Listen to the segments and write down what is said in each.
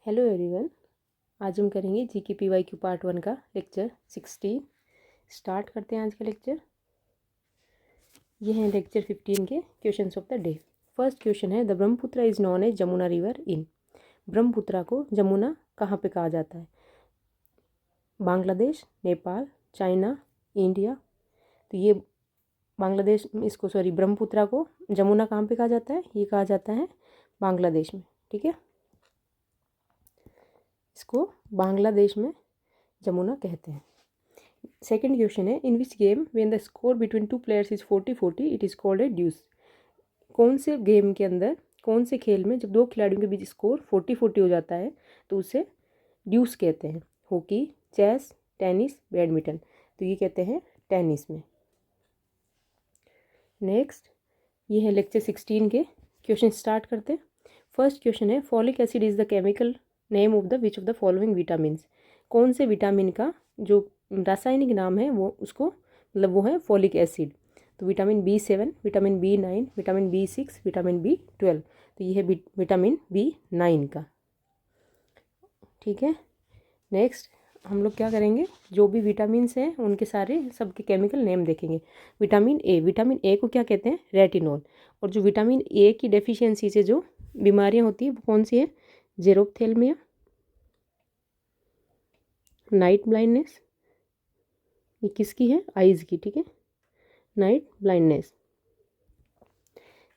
Hello everyone. आज हम करेंगे GK PYQ पार्ट 1 का लेक्चर 16। स्टार्ट करते हैं आज का लेक्चर। ये हैं लेक्चर 15 के questions of the day. First question है, the Brahmaputra is known as Jamuna river in. Brahmaputra को जमुना कहाँ पे कहा जाता है? Bangladesh, Nepal, China, India. तो ये बांग्लादेश ब्रह्मपुत्रा को जमुना कहाँ पे कहा जाता है? ये कहा जाता है बांग्लादेश में। ठीक है, इसको बांग्लादेश में जमुना कहते हैं। सेकंड क्वेश्चन है, in which game when the score between two players is 40-40 it is called a deuce. कौन से गेम के अंदर, कौन से खेल में जब दो खिलाड़ियों के बीच स्कोर 40-40 हो जाता है तो उसे ड्यूस कहते हैं? Hockey, chess, tennis, badminton. तो ये कहते हैं टेनिस में। नेक्स्ट, ये है लेक्चर 16 के क्वेश्चन। स्टार्ट करते हैं। फर्स्ट क्वेश्चन है, folic acid is the chemical name of the which of the following vitamins. कौन से विटामिन का जो रासायनिक नाम है वो उसको मतलब वो है फॉलिक एसिड। तो vitamin B7, vitamin B9, vitamin B6, vitamin B12। तो ये है विटामिन B9 का। ठीक है, नेक्स्ट हम लोग क्या करेंगे, जो भी विटामिन्स हैं उनके सारे सबके केमिकल नेम देखेंगे। विटामिन ए को क्या कहते हैं? रेटिनॉल। और जो विटामिन ए की डेफिशिएंसी से जो बीमारियां होती है वो कौन सी है? जेरोप्थेल्मिया, नाइट ब्लाइंडनेस। ये किसकी है? आइज की। ठीक है, नाइट ब्लाइंडनेस।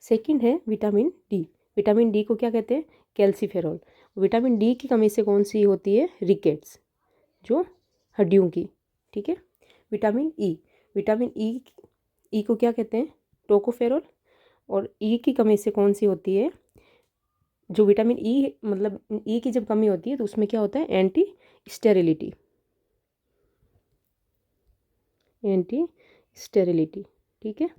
सेकंड है विटामिन डी। विटामिन डी को क्या कहते हैं? कैल्सीफेरॉल। विटामिन डी की कमी से कौन सी होती है? रिकेट्स, जो हड्डियों की। ठीक है, विटामिन ई को क्या कहते हैं? टोकोफेरॉल। और ई की कमी से कौन सी होती है? जो विटामिन ई मतलब ई की जब कमी होती है तो उसमें क्या होता है? Anti sterility. ठीक है,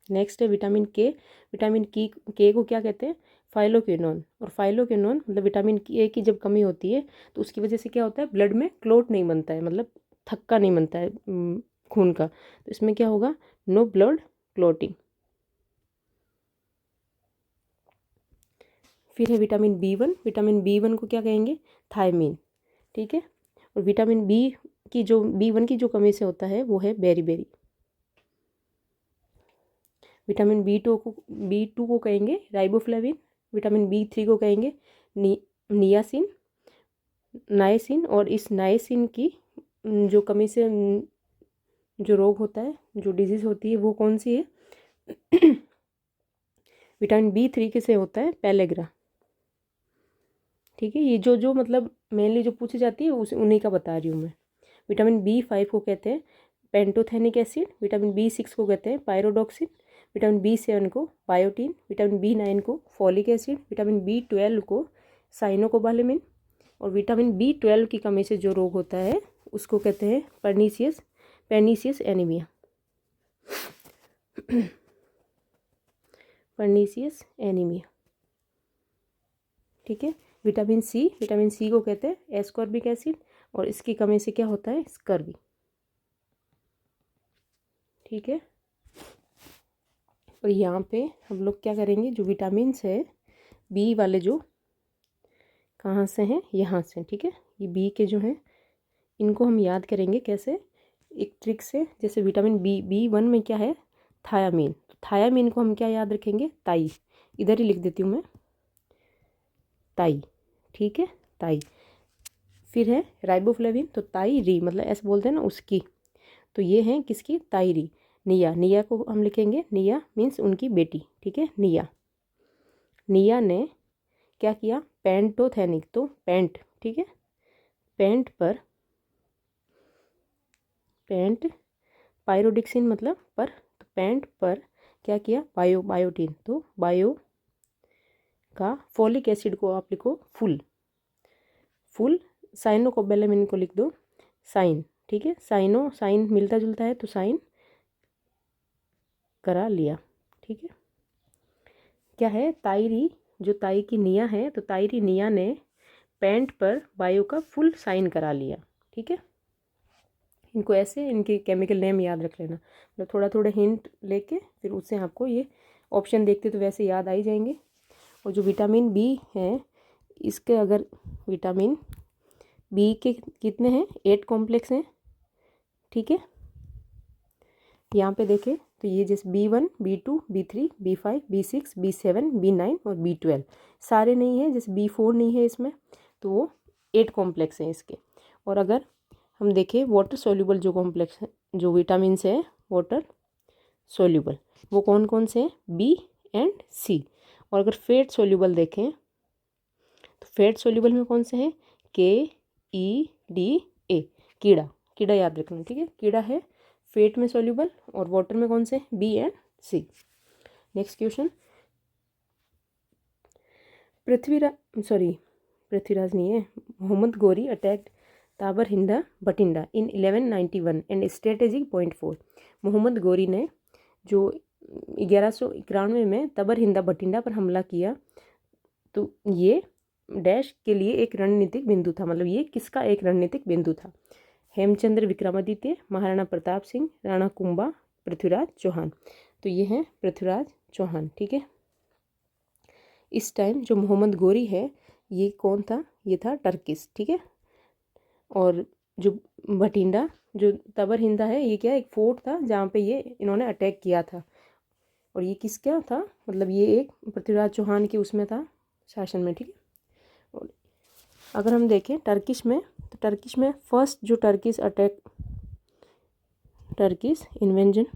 नेक्स्ट है विटामिन के। विटामिन के को क्या कहते हैं? फाइलोक्विनोन। और फाइलोक्विनोन मतलब विटामिन ए की जब कमी होती है तो उसकी वजह से क्या होता है? ब्लड में क्लोट नहीं बनता है, मतलब थक्का नहीं बनता है खून का। तो इसमें क्या होगा? No blood clotting. फिर है विटामिन B1। विटामिन B1 को क्या कहेंगे? थायमीन। ठीक है, और विटामिन B1 की जो कमी से होता है वो है बेरीबेरी। विटामिन B2 को कहेंगे राइबोफ्लेविन। विटामिन B3 को कहेंगे नियासिन, नायसिन। और इस नायसिन की जो कमी से जो रोग होता है, जो डिजीज होती है वो कौन सी है? विटामिन B3 के से होता है पेलेग्रा। ठीक है, ये जो मतलब मेनली जो पूछी जाती है उन्हीं का बता रही हूँ मैं। विटामिन B5 को कहते हैं पेंटोथेनिक एसिड। विटामिन B6 को कहते हैं पायरोडॉक्सिन। विटामिन B7 को बायोटीन। विटामिन B9 को फॉलिक एसिड। विटामिन B12 को साइनोकोबालेमिन। और विटामिन B12 की कमी से जो रोग होता है उसको कहते हैं पर्नीसियस एनीमिया। Pernicious anaemia. ठीक है, विटामिन सी को कहते हैं एस्कॉर्बिक एसिड। और इसकी कमी से क्या होता है? स्कर्वी। ठीक है, और यहाँ पे हम लोग क्या करेंगे, जो विटामिन्स है बी वाले जो कहाँ से हैं? यहाँ से। ठीक है, ये बी के जो हैं इनको हम याद करेंगे कैसे? एक ट्रिक से। जैसे विटामिन B1 में क्या है? थायामीन। थायामीन को हम क्या याद रखेंगे? ताई। इधर ही लिख देती हूँ मैं, ताई। ठीक है, ताई। फिर है राइबोफ्लेविन, तो ताई री मतलब ऐसे बोलते हैं ना उसकी। तो ये है किसकी? तायरी। निया को हम लिखेंगे, निया मीन्स उनकी बेटी। ठीक है, निया ने क्या किया? पेंटोथेनिक। तो पेंट, ठीक है, पेंट पायरोडिक्सिन मतलब पर। तो पेंट पर क्या किया? बायोटीन। तो बायो का फॉलिक एसिड को आप लिखो फुल। साइनोकोबालेमिन को लिख दो साइन। ठीक है, साइन मिलता जुलता है तो साइन करा लिया। ठीक है, क्या है? तायरी, जो ताई की निया है तो तायरी निया ने पेंट पर बायो का फुल साइन करा लिया। ठीक है, इनको ऐसे इनके केमिकल नेम याद रख लेना, मतलब थोड़ा थोड़ा हिंट लेके फिर उससे आपको ये ऑप्शन देखते तो वैसे याद आ ही जाएंगे। और जो विटामिन बी है इसके अगर विटामिन बी के कितने हैं, 8 कॉम्प्लेक्स हैं, ठीक है। यहाँ पे देखें तो ये जैसे B1, B2, B3, B5, B6, B7, B9 और B12 सारे नहीं है, जैसे B4 नहीं है इसमें, तो वो 8 कॉम्प्लेक्स हैं इसके। और अगर हम देखें वाटर सोल्यूबल जो कॉम्प्लेक्स है, जो विटामिन है वाटर सोल्यूबल, वो कौन कौन से हैं, B एंड C। और अगर फैट सोल्यूबल देखें तो फैट सोल्यूबल में कौन से हैं, KEDA, कीड़ा, कीड़ा याद रखना, ठीक है, कीड़ा है फैट में सोल्यूबल। और वाटर में कौन से, B एंड C। नेक्स्ट क्वेश्चन, पृथ्वीराज नहीं है, Mohammad Ghori attacked Tabarhinda Bathinda in 1191 and strategic point 4। Mohammad Ghori ने जो 1191 में तबर हिंदा बठिंडा पर हमला किया, तो ये डैश के लिए एक रणनीतिक बिंदु था, मतलब ये किसका एक रणनीतिक बिंदु था, हेमचंद्र विक्रमादित्य, महाराणा प्रताप सिंह, राणा कुंभा, पृथ्वीराज चौहान। तो ये हैं पृथ्वीराज चौहान, ठीक है। इस टाइम जो मोहम्मद गौरी है ये कौन था, ये था टर्किस, ठीक है। और जो बठिंडा जो तबर हिंदा है ये क्या, एक फोर्ट था जहाँ पे ये इन्होंने अटैक किया था। और ये किसका था, मतलब ये एक पृथ्वीराज चौहान के उसमें था, शासन में, ठीक है। और अगर हम देखें टर्किश में, तो टर्किश में फर्स्ट जो टर्किश इन्वेंजन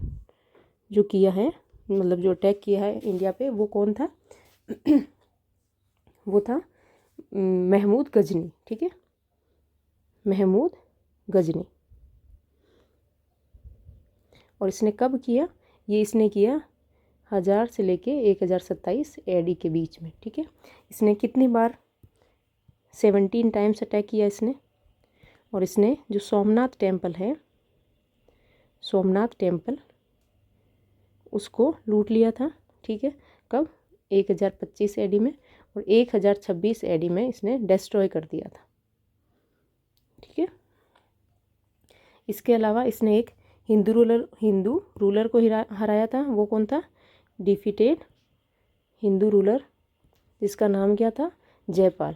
जो किया है, मतलब जो अटैक किया है इंडिया पे, वो कौन था वो था महमूद गजनी, ठीक है, महमूद गजनी। और इसने कब किया, ये इसने किया 1000 से लेके 1027 AD के बीच में, ठीक है। इसने कितनी बार, 17 टाइम्स अटैक किया इसने। और इसने जो सोमनाथ टेम्पल है, सोमनाथ टेम्पल उसको लूट लिया था, ठीक है। कब, 1025 AD में। और 1026 AD में इसने डिस्ट्रॉय कर दिया था, ठीक है। इसके अलावा इसने एक हिंदू रूलर को हराया था, वो कौन था, डिफीटेड हिंदू रूलर, जिसका नाम क्या था, जयपाल,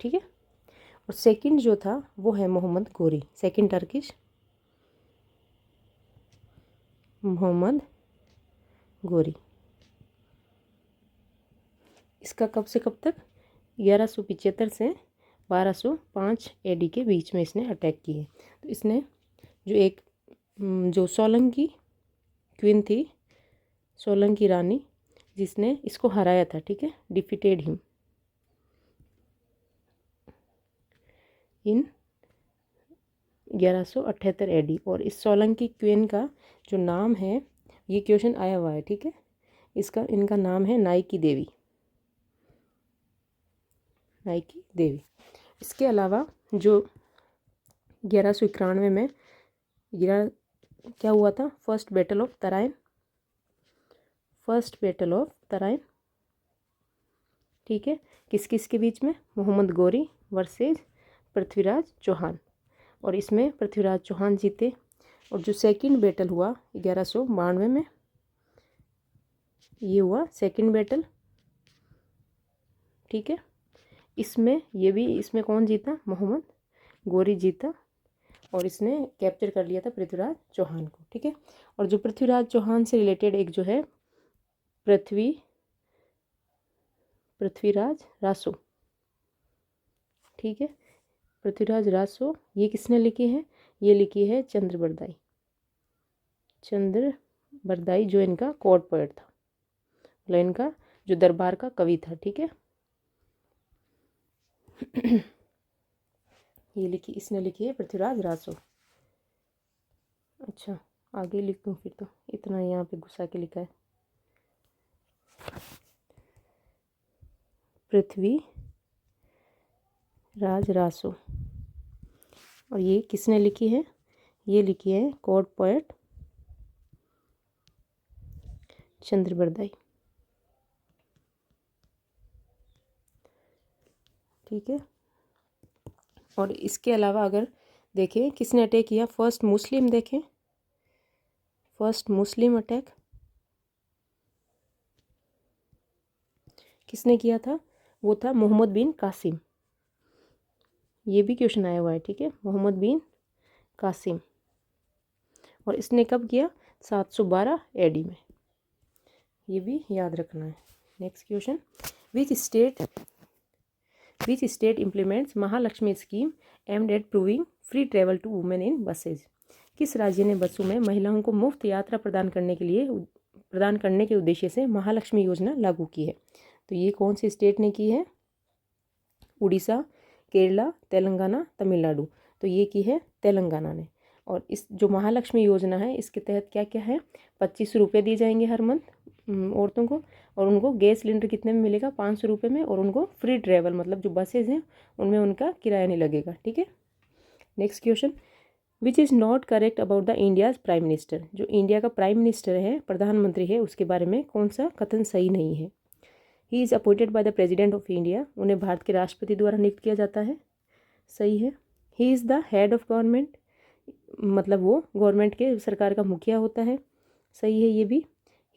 ठीक है। और सेकंड जो था वो है मोहम्मद गौरी, सेकंड टर्किश मोहम्मद गौरी। इसका कब से कब तक, 1175 से 1205 AD के बीच में इसने अटैक किए। तो इसने जो सोलंकी क्वीन थी, सोलंकी रानी, जिसने इसको हराया था, ठीक है, डिफीटेड हिम इन 1178 AD। और इस सोलंकी क्वीन का जो नाम है, ये क्वेश्चन आया हुआ है, ठीक है, इनका नाम है नाइकी देवी, नाइकी देवी। इसके अलावा जो 1191 में क्या हुआ था, फर्स्ट बैटल ऑफ तराइन, ठीक है, किस किस के बीच में, मोहम्मद गौरी वर्सेस पृथ्वीराज चौहान। और इसमें पृथ्वीराज चौहान जीते। और जो सेकंड बैटल हुआ 1192 में, ये हुआ सेकंड बैटल, ठीक है। इसमें कौन जीता, मोहम्मद गौरी जीता। और इसने कैप्चर कर लिया था पृथ्वीराज चौहान को, ठीक है। और जो पृथ्वीराज चौहान से रिलेटेड एक जो है पृथ्वीराज रासो, ठीक है, पृथ्वीराज रासो, ये किसने लिखी है, ये लिखी है चंद्रबरदाई जो इनका कोर्ट पोएट था, मतलब इनका जो दरबार का कवि था, ठीक है। इसने लिखी है पृथ्वीराज रासो। अच्छा, आगे लिख दूँ फिर, तो इतना यहाँ पे घुसा के लिखा है, पृथ्वीराज रासो। और ये किसने लिखी है, ये लिखी है कोर्ट पोएट चंद्रबरदाई, ठीक है। और इसके अलावा अगर देखें किसने अटैक किया, फर्स्ट मुस्लिम अटैक किसने किया था? वो था मोहम्मद बिन कासिम। ये भी क्वेश्चन आया हुआ है, ठीक है, मोहम्मद बिन कासिम। और इसने कब किया? 712 AD में। ये भी याद रखना है। Next question, which state implements Mahalakshmi scheme aimed at proving free travel to women in buses? किस राज्य ने बसों में महिलाओं को मुफ्त यात्रा प्रदान करने के उद्देश्य से महालक्ष्मी योजना लागू की है? तो ये कौन सी स्टेट ने की है? उड़ीसा, केरला, तेलंगाना, तमिलनाडु। तो ये की है तेलंगाना ने। और इस जो महालक्ष्मी योजना है इसके तहत क्या क्या है? 25 रुपये दिए जाएंगे हर मंथ औरतों को, और उनको गैस सिलेंडर कितने में मिलेगा? 500 रुपये में। और उनको फ्री ट्रेवल, मतलब जो बसेज हैं उनमें उनका किराया नहीं लगेगा, ठीक है। Next question, which is not correct about the India's prime minister? जो इंडिया का प्राइम मिनिस्टर है, प्रधानमंत्री है, उसके बारे में कौन सा कथन सही नहीं है? He is appointed by the president of India. उन्हें भारत के राष्ट्रपति द्वारा नियुक्त किया जाता है, सही है। He is the head of government, मतलब वो गवर्नमेंट के सरकार का मुखिया होता है, सही है ये भी।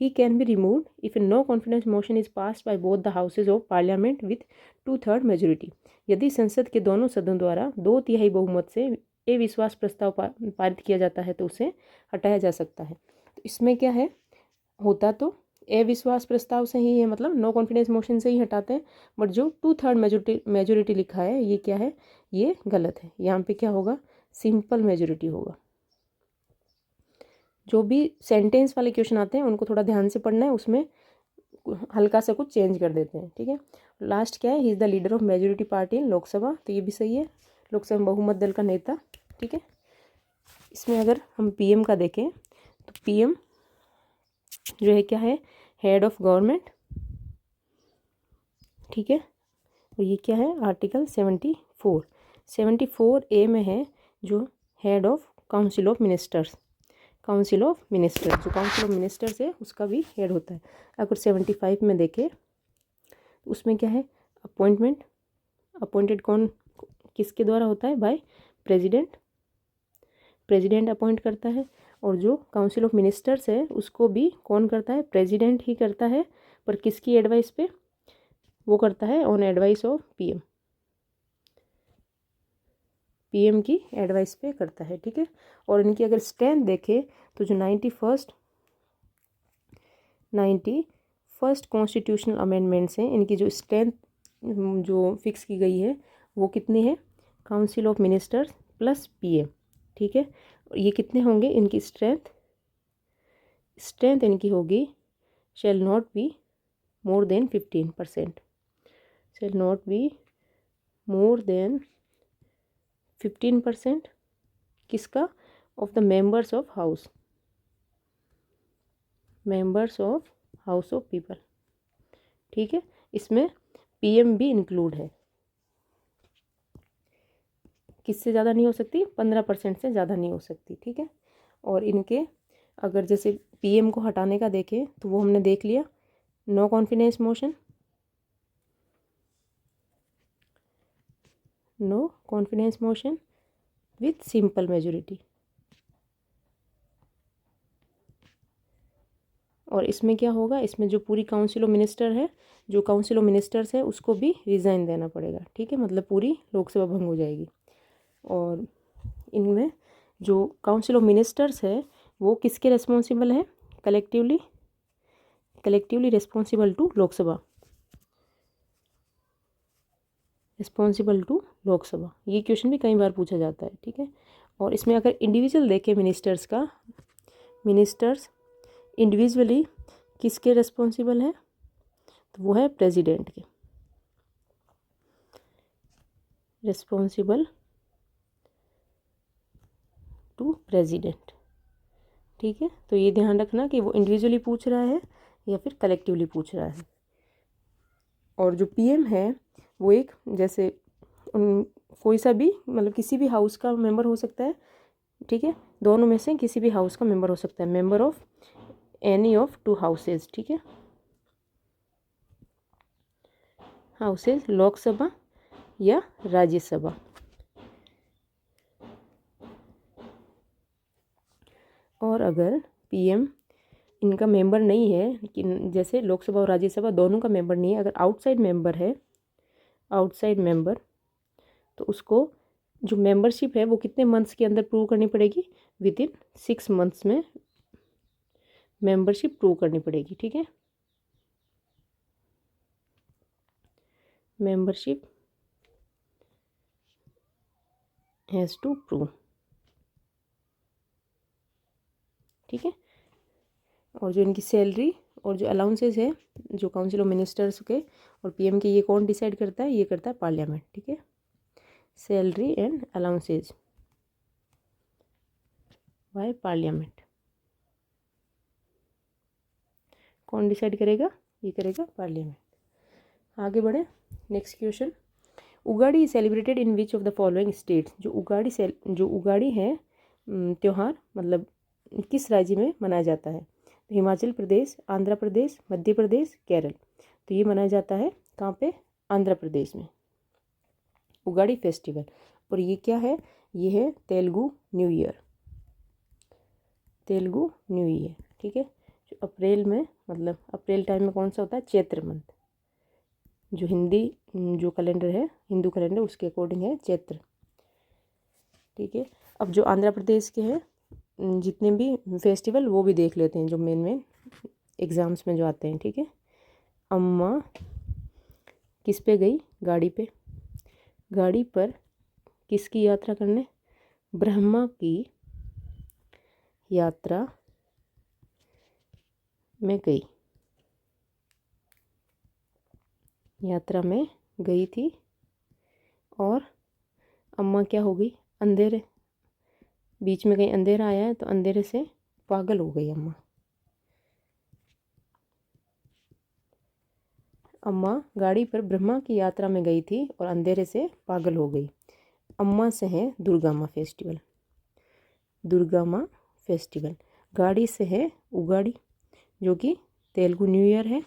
He can be removed if no confidence motion is passed by both the houses of parliament with 2/3 majority. यदि संसद के दोनों सदनों द्वारा 2/3 बहुमत से अविश्वास प्रस्ताव पारित किया जाता है तो उसे हटाया जा सकता है। तो इसमें क्या है, होता तो अविश्वास प्रस्ताव से ही है, मतलब नो कॉन्फिडेंस मोशन से ही हटाते हैं, बट जो 2/3 मेजोरिटी लिखा है ये क्या है? ये गलत है। यहाँ पे क्या होगा? सिंपल मेजोरिटी होगा। जो भी सेंटेंस वाले क्वेश्चन आते हैं उनको थोड़ा ध्यान से पढ़ना है, उसमें हल्का सा कुछ चेंज कर देते हैं, ठीक है। लास्ट क्या है? He is the leader of majority party इन लोकसभा। तो ये भी सही है, लोकसभा बहुमत दल का नेता, ठीक है। इसमें अगर हम पीएम का देखें तो पीएम जो है क्या है? हेड ऑफ गवर्नमेंट, ठीक है। और ये क्या है? आर्टिकल 74A में है जो head of council of ministers. Council of ministers, जो काउंसिल ऑफ मिनिस्टर्स है उसका भी हेड होता है। अगर 75 में देखें तो उसमें क्या है? अपॉइंटेड कौन किसके द्वारा होता है? बाय प्रेसिडेंट अपॉइंट करता है। और जो काउंसिल ऑफ मिनिस्टर्स है उसको भी कौन करता है? प्रेसिडेंट ही करता है, पर किसकी एडवाइस पे? वो करता है ऑन एडवाइस ऑफ पीएम की एडवाइस पे करता है, ठीक है। और इनकी अगर स्ट्रेंथ देखें तो जो 91st कॉन्स्टिट्यूशनल अमेंडमेंट्स हैं, इनकी जो स्ट्रेंथ जो फिक्स की गई है वो कितनी है? Council of ministers plus PM, ठीक है। और ये कितने होंगे इनकी स्ट्रेंथ इनकी होगी shall not be more than 15%, shall not be more than 15%। किसका? Of the members of house of people, ठीक है। इसमें पीएम भी इंक्लूड है। किससे ज़्यादा नहीं हो सकती? 15% से ज़्यादा नहीं हो सकती, ठीक है। और इनके अगर जैसे पीएम को हटाने का देखें तो वो हमने देख लिया, no confidence motion with simple majority. और इसमें क्या होगा? इसमें जो पूरी काउंसिल ऑफ मिनिस्टर्स है उसको भी रिज़ाइन देना पड़ेगा, ठीक है, मतलब पूरी लोकसभा भंग हो जाएगी। और इनमें जो काउंसिल ऑफ मिनिस्टर्स है वो किसके रेस्पॉन्सिबल है? Collectively responsible to Lok Sabha. ये क्वेश्चन भी कई बार पूछा जाता है, ठीक है। और इसमें अगर इंडिविजुअल देखें मिनिस्टर्स इंडिविजुअली किसके रेस्पॉन्सिबल है? तो वो है प्रेसिडेंट के, रिस्पॉन्सिबल टू प्रेसिडेंट, ठीक है। तो ये ध्यान रखना कि वो इंडिविजुअली पूछ रहा है या फिर कलेक्टिवली पूछ रहा है। और जो पीएम है वो एक जैसे कोई सा भी, मतलब किसी भी हाउस का मेंबर हो सकता है, ठीक है, दोनों में से किसी भी हाउस का मेंबर हो सकता है, member of any of 2 houses, ठीक है, हाउसेज लोकसभा या राज्यसभा। और अगर पीएम इनका मेंबर नहीं है कि जैसे लोकसभा और राज्यसभा दोनों का मेंबर नहीं है, अगर आउटसाइड मेंबर है, आउटसाइड मेंबर, तो उसको जो मेंबरशिप है वो कितने मंथ्स के अंदर प्रूव करनी पड़ेगी, विद इन 6 मंथ्स में मेंबरशिप प्रूव करनी पड़ेगी। ठीक है, मेंबरशिप हैज़ टू प्रूव। ठीक है, और जो इनकी सैलरी और जो अलाउंसेस है जो काउंसिल ऑफ मिनिस्टर्स के और पीएम के, ये कौन डिसाइड करता है, ये करता है पार्लियामेंट। ठीक है, salary and allowances by parliament, कौन डिसाइड करेगा, ये करेगा पार्लियामेंट। आगे बढ़े, next question, Ugadi celebrated in which of the following states. जो उगाड़ी है त्यौहार, मतलब किस राज्य में मनाया जाता है, तो हिमाचल प्रदेश, आंध्र प्रदेश, मध्य प्रदेश, केरल। तो ये मनाया जाता है कहाँ पे, आंध्र प्रदेश में, उगाड़ी फेस्टिवल। और ये क्या है, ये है Telugu new year, Telugu new year. ठीक है, जो अप्रैल में, मतलब अप्रैल टाइम में कौन सा होता है, चैत्र मंथ, जो जो कैलेंडर है, हिंदू कैलेंडर, उसके अकॉर्डिंग है चैत्र। ठीक है, अब जो आंध्र प्रदेश के हैं जितने भी फेस्टिवल वो भी देख लेते हैं, जो मेन एग्ज़ाम्स में जो आते हैं। ठीक है, अम्मा किस पे गई, गाड़ी पे, गाड़ी पर किसकी यात्रा करने, ब्रह्मा की यात्रा में गई, यात्रा में गई थी। और अम्मा क्या हो गई, अंधेरे, बीच में कहीं अंधेरा आया है तो अंधेरे से पागल हो गई अम्मा। अम्मा गाड़ी पर ब्रह्मा की यात्रा में गई थी और अंधेरे से पागल हो गई। अम्मा से है दुर्गा माँ फेस्टिवल, दुर्गा माँ फेस्टिवल। गाड़ी से है उगाड़ी, जो कि तेलुगु न्यू ईयर है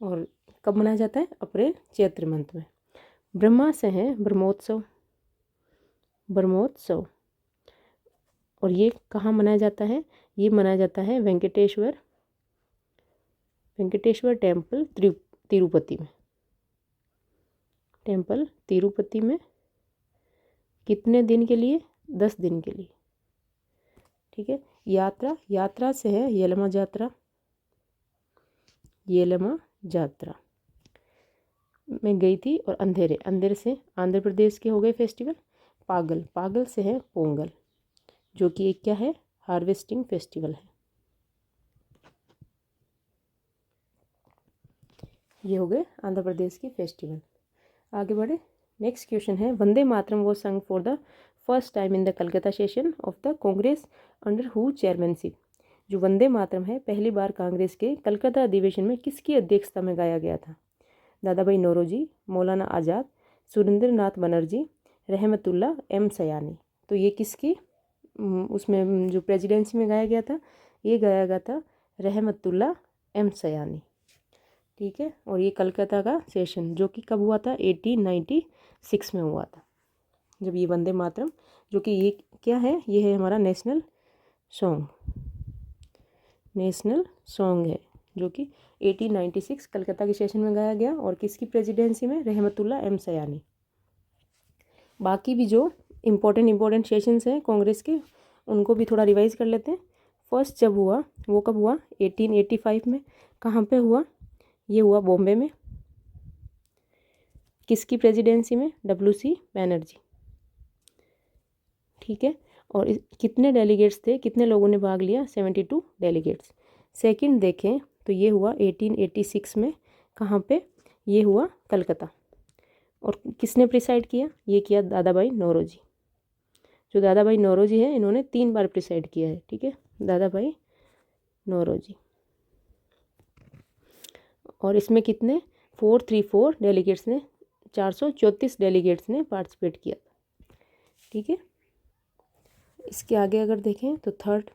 और कब मनाया जाता है, अप्रैल चैत्र मंथ में। ब्रह्मा से है ब्रह्मोत्सव, ब्रह्मोत्सव। और ये कहाँ मनाया जाता है, ये मनाया जाता है वेंकटेश्वर टेम्पल तिरुपति में, टेम्पल तिरुपति में। कितने दिन के लिए, 10 दिन के लिए। ठीक है, यात्रा से है यलमा यात्रा, यलमा यात्रा में गई थी। और अंधेरे से आंध्र प्रदेश के हो गए फेस्टिवल। पागल से है पोंगल, जो कि एक क्या है, हार्वेस्टिंग फेस्टिवल है। ये हो गए आंध्र प्रदेश के फेस्टिवल। आगे बढ़े, नेक्स्ट क्वेश्चन है, वंदे मातरम वो संग for the first time in the Calcutta session of the Congress under who chairmanship. जो वंदे मातरम है पहली बार कांग्रेस के कलकत्ता अधिवेशन में किसकी अध्यक्षता में गाया गया था, दादा भाई नौरोजी, मौलाना आज़ाद, सुरेंद्र नाथ बनर्जी, रहमतुल्ला एम सयानी। तो ये किसकी उसमें जो प्रेसिडेंसी में गाया गया था, ये गाया गया था रहमतुल्ला एम सयानी। ठीक है, और ये कलकत्ता का सेशन जो कि कब हुआ था, 1896 में हुआ था, जब ये वंदे मातरम, जो कि ये क्या है, ये है हमारा नेशनल सॉन्ग है, जो कि 1896 कलकत्ता के सेशन में गाया गया। और किसकी प्रेसिडेंसी में, रहमतुल्ला एम सयानी। बाकी भी जो इम्पोर्टेंट सेशंस हैं कांग्रेस के, उनको भी थोड़ा रिवाइज कर लेते हैं। फर्स्ट जब हुआ वो कब हुआ, 1885 में। कहाँ पे हुआ, ये हुआ बॉम्बे में। किसकी प्रेसिडेंसी में, WC बैनर्जी। ठीक है, और कितने डेलीगेट्स थे, कितने लोगों ने भाग लिया, 72 डेलीगेट्स। सेकंड देखें तो ये हुआ 1886 में। कहाँ पे, ये हुआ कलकत्ता। और किसने प्रिसाइड किया, ये किया दादा भाई नौरोजी। जो दादा भाई नौरोजी है, इन्होंने 3 बार प्रिसाइड किया है। ठीक है, दादा भाई नौरोजी। और इसमें कितने, 434 डेलीगेट्स ने, 434 डेलीगेट्स ने पार्टिसिपेट किया। ठीक है, इसके आगे अगर देखें तो थर्ड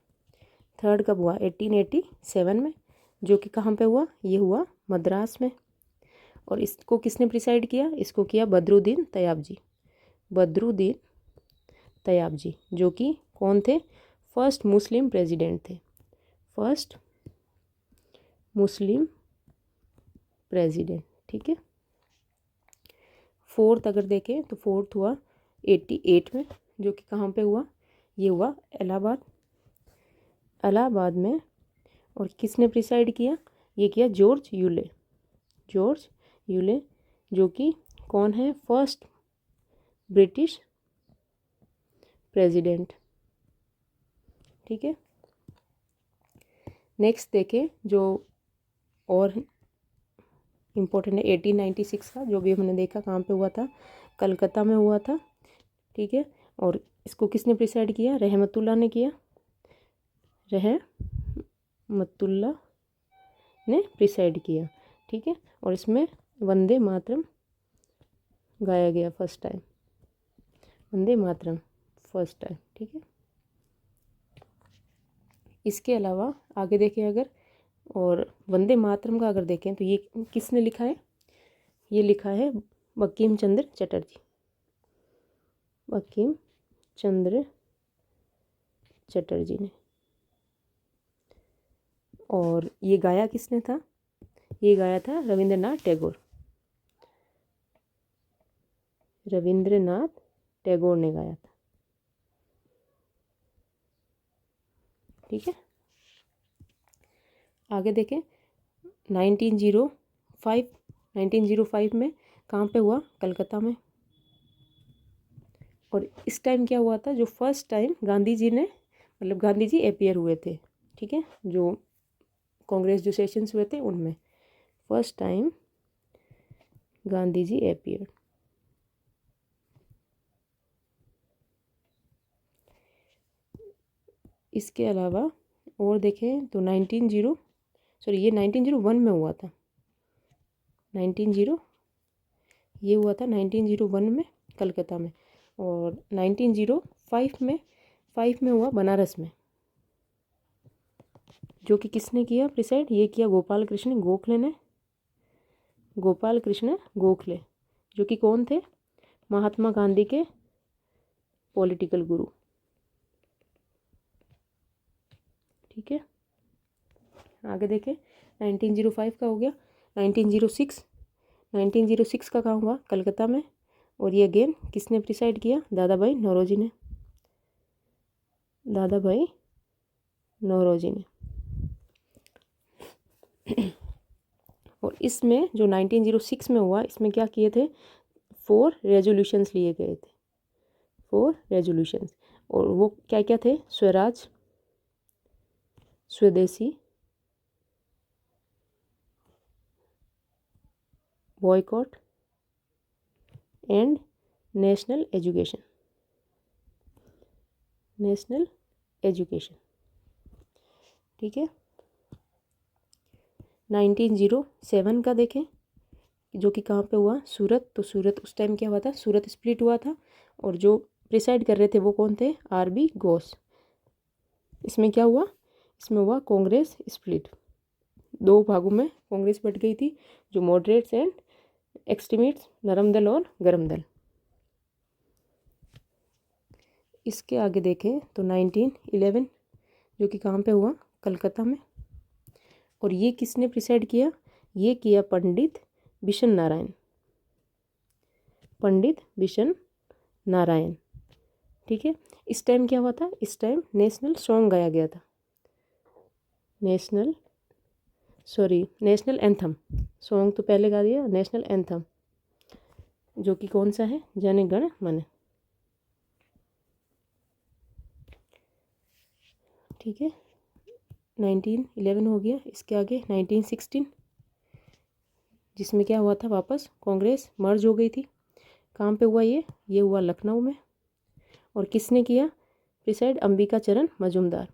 कब हुआ, 1887 में, जो कि कहाँ पे हुआ, ये हुआ मद्रास में। और इसको किसने प्रिसाइड किया, इसको किया बदरुद्दीन तैयब जी, बदरुद्दीन तैयब जी, जो कि कौन थे, फर्स्ट मुस्लिम प्रेसिडेंट थे, फर्स्ट मुस्लिम प्रेसिडेंट, ठीक है। फोर्थ अगर देखें तो फोर्थ हुआ 88 में, जो कि कहाँ पे हुआ, ये हुआ इलाहाबाद में। और किसने प्रिसाइड किया, ये किया जॉर्ज यूले, जो कि कौन है, फर्स्ट ब्रिटिश प्रेसिडेंट, ठीक है। नेक्स्ट देखें जो और इम्पोर्टेंट है 1896 का, जो भी हमने देखा कहाँ पे हुआ था, कलकत्ता में हुआ था, ठीक है। और इसको किसने प्रिसाइड किया, रहमतुल्लाह ने किया, रहमतुल्लाह ने प्रिसाइड किया, ठीक है। और इसमें वंदे मातरम गाया गया first time, Vande Mataram first time, ठीक है। इसके अलावा आगे देखें अगर, और वंदे मातरम का अगर देखें तो ये किसने लिखा है, ये लिखा है बंकिम चंद्र चटर्जी ने। और ये गाया किसने था, ये गाया था रविंद्रनाथ टैगोर ने गाया था, ठीक है। आगे देखें 1905 में कहाँ पे हुआ, कलकत्ता में। और इस टाइम क्या हुआ था, जो first time Gandhi ji appear हुए थे, ठीक है। जो कांग्रेस जो सेशंस हुए थे उनमें first time Gandhi ji appear. इसके अलावा और देखें तो ये 1901 में हुआ था, ये हुआ था 1901 में कलकत्ता में। और 1905 में हुआ बनारस में, जो कि किसने किया प्रिसाइड, ये किया गोपाल कृष्ण गोखले, जो कि कौन थे, महात्मा गांधी के पॉलिटिकल गुरु, ठीक है। आगे देखें 1905 का हो गया। 1906 का कहाँ हुआ, कलकत्ता में। और ये अगेन किसने प्रिसाइड किया, दादा भाई नौरोजी ने। और इसमें जो 1906 में हुआ, इसमें क्या किए थे, 4 रेजोल्यूशंस लिए गए थे, 4 रेजोल्यूशंस। और वो क्या क्या थे, स्वराज, स्वदेशी, बॉयकॉट एंड नेशनल एजुकेशन, ठीक है। 1907 का देखें, जो कि कहाँ पे हुआ, सूरत। तो सूरत उस टाइम क्या हुआ था, सूरत स्प्लिट हुआ था। और जो प्रिसाइड कर रहे थे वो कौन थे, आरबी घोष। इसमें क्या हुआ, इसमें हुआ कांग्रेस स्प्लिट, 2 भागों में कांग्रेस बट गई थी, जो मॉडरेट्स एंड एक्सट्रीमिस्ट्स, नरम दल और गरम दल। इसके आगे देखें तो 1911, जो कि कहाँ पे हुआ, कलकत्ता में। और ये किसने प्रिसाइड किया, ये किया पंडित बिशन नारायण, ठीक है। इस टाइम क्या हुआ था, इस टाइम नेशनल सॉन्ग गाया गया था, नेशनल एंथम, सॉन्ग तो पहले गा दिया, नेशनल एंथम, जो कि कौन सा है, जन गण मन, ठीक है। 1911 हो गया। इसके आगे 1916, जिसमें क्या हुआ था, वापस कांग्रेस मर्ज हो गई थी। कहाँ पे हुआ ये हुआ लखनऊ में। और किसने किया प्रिसाइड, अंबिका चरण मजूमदार।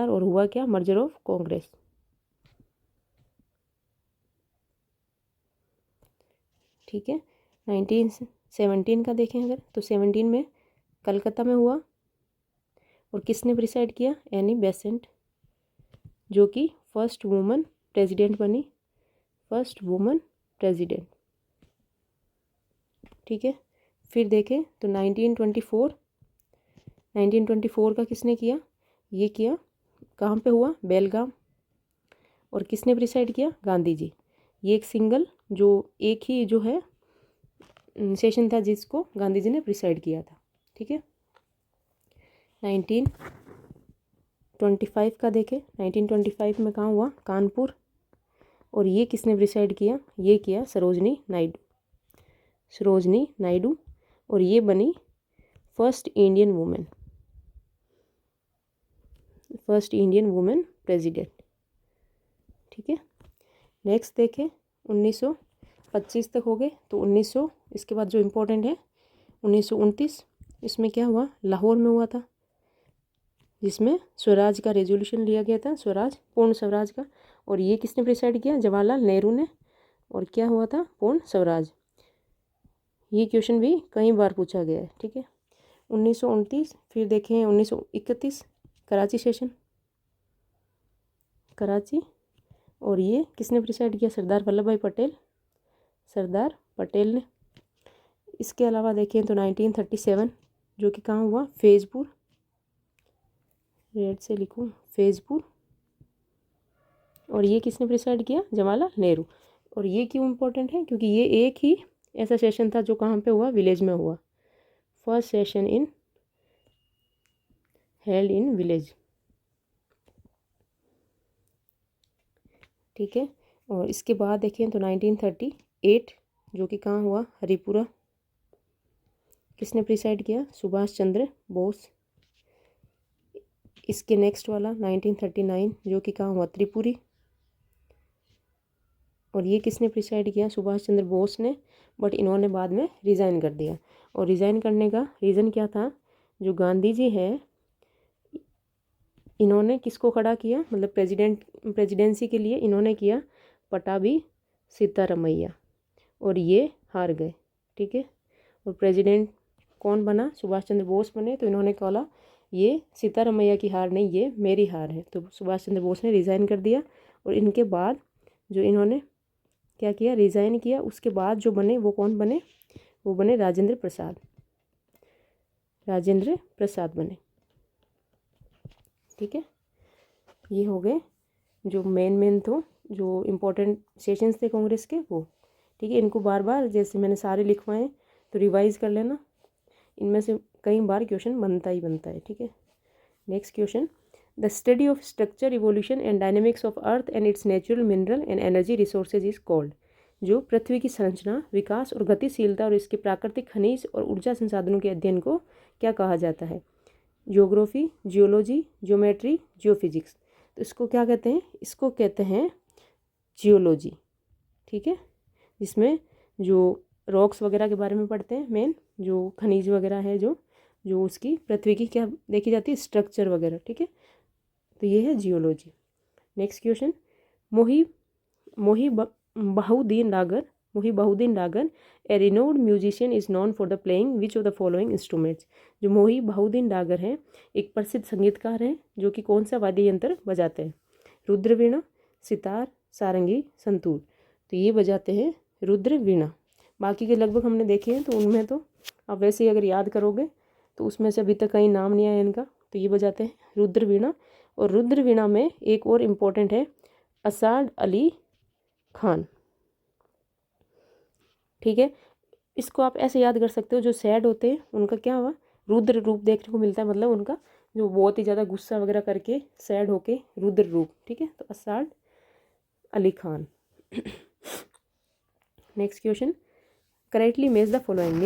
और हुआ क्या, मर्जर ऑफ कांग्रेस, ठीक है। 1917 का देखें अगर, तो 17 में कलकत्ता में हुआ। और किसने प्रिसाइड किया, एनी बेसेंट, जो कि फर्स्ट वुमन प्रेसिडेंट बनी, ठीक है। फिर देखें तो 1924 का किसने किया, ये किया कहाँ पे हुआ? बेलगाम। और किसने प्रिसाइड किया? गांधी जी। ये एक सिंगल जो एक ही जो है सेशन था जिसको गांधी जी ने प्रिसाइड किया था। ठीक है। 1925 का देखें, 1925 में कहाँ हुआ? कानपुर। और ये किसने प्रिसाइड किया? ये किया सरोजनी नायडू। सरोजनी नायडू। और ये बनी फर्स्ट इंडियन वुमेन प्रेसिडेंट। ठीक है। नेक्स्ट देखें, 1925 तक हो गए। तो 1900 इसके बाद जो इम्पोर्टेंट है 1929, इसमें क्या हुआ? लाहौर में हुआ था, जिसमें स्वराज का रेजोल्यूशन लिया गया था, स्वराज, पूर्ण स्वराज का। और ये किसने प्रिसाइड किया? जवाहरलाल नेहरू ने। और क्या हुआ था? पूर्ण स्वराज। ये क्वेश्चन भी कई बार पूछा गया है। ठीक है। 1929। फिर देखें 1931 कराची सेशन, कराची। और ये किसने प्रिसाइड किया? सरदार वल्लभ भाई पटेल, सरदार पटेल ने। इसके अलावा देखें तो 1937 जो कि कहाँ हुआ? फैज़पुर, रेड से लिखूँ, फैज़पुर। और ये किसने प्रिसाइड किया? जवाहरलाल नेहरू। और ये क्यों इम्पोर्टेंट है? क्योंकि ये एक ही ऐसा सेशन था जो कहाँ पे हुआ? विलेज में हुआ। First session held in village. ठीक है। और इसके बाद देखें तो 1938 जो कि कहाँ हुआ? हरिपुरा। किसने प्रिसाइड किया? सुभाष चंद्र बोस। इसके नेक्स्ट वाला 1939 जो कि कहाँ हुआ? त्रिपुरी। और ये किसने प्रिसाइड किया? सुभाष चंद्र बोस ने। बट इन्होंने बाद में रिज़ाइन कर दिया। और रिज़ाइन करने का रीज़न क्या था? जो गांधी जी है, इन्होंने किसको खड़ा किया? मतलब प्रेसिडेंसी के लिए इन्होंने किया पटाभी सीतारमैया। और ये हार गए। ठीक है। और प्रेसिडेंट कौन बना? सुभाष चंद्र बोस बने। तो इन्होंने बोला ये सीतारमैया की हार नहीं, ये मेरी हार है। तो सुभाष चंद्र बोस ने रिज़ाइन कर दिया। और इनके बाद जो इन्होंने क्या किया? रिज़ाइन किया। उसके बाद जो बने वो कौन बने? वो बने राजेंद्र प्रसाद। राजेंद्र प्रसाद बने। ठीक है। ये हो गए जो मेन तो जो इम्पोर्टेंट सेशंस थे कांग्रेस के वो। ठीक है। इनको बार बार जैसे मैंने सारे लिखवाए तो रिवाइज कर लेना, इनमें से कई बार क्वेश्चन बनता ही बनता है। ठीक है। Next question, the study of structure, evolution and dynamics of earth and it's natural mineral and energy resources is called. जो पृथ्वी की संरचना, विकास और गतिशीलता और इसके प्राकृतिक खनिज और ऊर्जा संसाधनों के अध्ययन को क्या कहा जाता है? Geography, geology, geometry, geophysics. तो इसको क्या कहते हैं? इसको कहते हैं जियोलॉजी। ठीक है। जिसमें जो रॉक्स वगैरह के बारे में पढ़ते हैं, मेन जो खनिज वगैरह है, जो उसकी पृथ्वी की क्या देखी जाती है? स्ट्रक्चर वगैरह। ठीक है। तो ये है geology. Next question, Mohibahauddin Dagar a renowned musician is known for the playing which of the following instruments. जो मोहिबहुद्दीन डागर हैं एक प्रसिद्ध संगीतकार हैं जो कि कौन सा वाद्य यंत्र बजाते हैं? रुद्र वीणा, सितार, सारंगी, संतूर। तो ये बजाते हैं रुद्र वीणा। बाकी के लगभग हमने देखे हैं तो उनमें तो आप वैसे ही अगर याद करोगे तो उसमें से अभी तक कहीं नाम नहीं आया इनका। तो ये बजाते हैं रुद्र वीणा। और रुद्र वीणा में एक और इम्पोर्टेंट है असाद अली खान। ठीक है। इसको आप ऐसे याद कर सकते हो, जो सैड होते हैं उनका क्या हुआ? रुद्र रूप देखने को मिलता है। मतलब उनका जो बहुत ही ज़्यादा गुस्सा वगैरह करके सैड होके रुद्र रूप। ठीक है। तो असाद Ali Khan. Next question, correctly match the following.